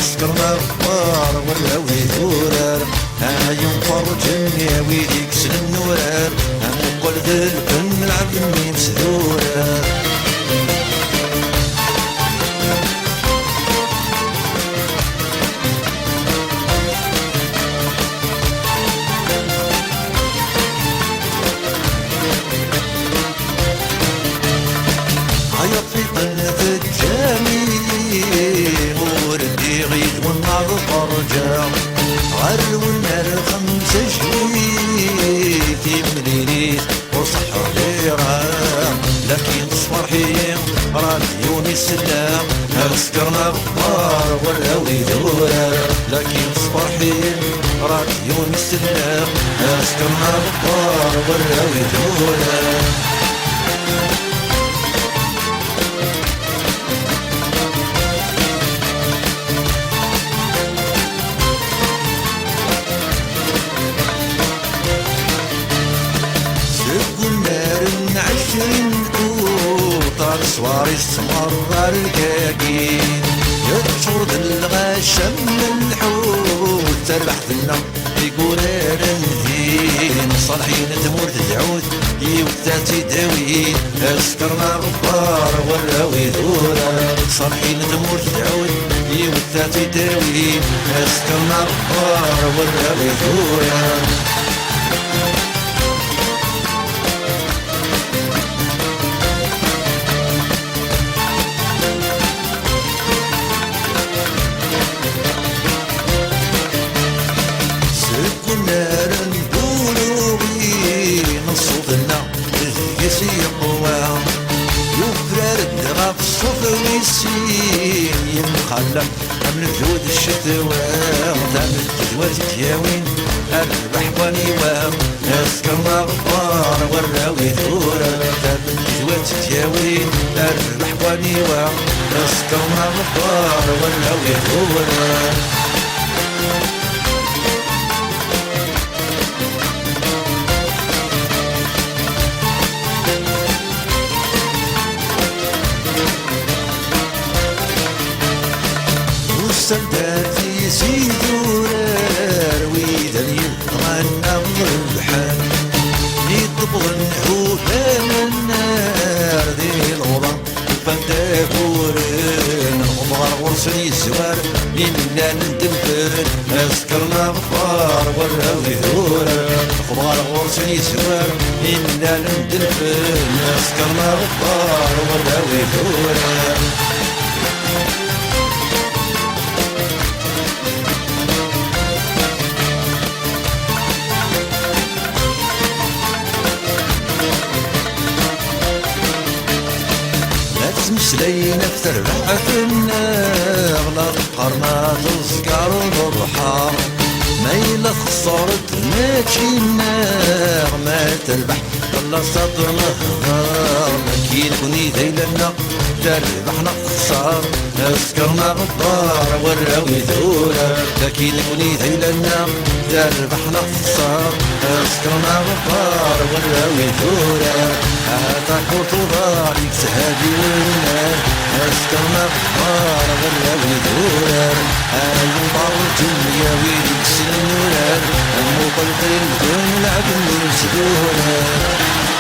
سكرنا غبار ولاوي ثورار عيون فرجن يا ويلي كسل النورار نقول ذا الفن نلعب مني مسدورار عيط في قلب الجميل وردي غيد والنار فرجع غر والنار خمسة جويت يملينيت وصحر ليرام لكن صفرحين راديوني السلام سكرنا غبار ولاوي ثورار لكن صفرحين راديوني السلام سكرنا غبار ولاوي ثورار صواري السمر الكاكين يتشور الغشم الحوت تربح ذلنا يقول رندين صالحين تمور تدعوت يوتاتي داويين سكرنا غبار ولاوي ثورار صالحين تمور تدعوت يوتاتي داويين سكرنا غبار ولاوي ثورار يمخلم من جود الشتوى تعمل تجوز تياوين الربح ونيوام سكرنا غبار وراوي ثورة تعمل تجوز تياوين الربح ونيوام سكرنا غبار وراوي ثورة سنداتي سيدورار ويدا يغنى البحر يطبغ النحوت النار ذي الغضا فانتاكورين الغمغر غرسل يزوار لمنا ندمفن سكرنا غبار وراوي ثورار الغمغر غرسل يزوار لمنا ندمفن سكرنا غبار وراوي ثورار مسلينا في تربحة النار لا تقرنا تذكر البحر ما إلا خسرت ماشي النار ما تربح والله سطر نهار كي نكوني ذيلنا تربحنا خسار سكرنا غبار وراوي ثورار كي نكوني ذيلنا تربحنا خسار سكرنا غبار وراوي ثورار هذا كرت ضاري سهادي والنار سكرنا غبار وراوي ثورار المطر الدنيا ويدك سنورار المطلقين بدون العدل مسدورار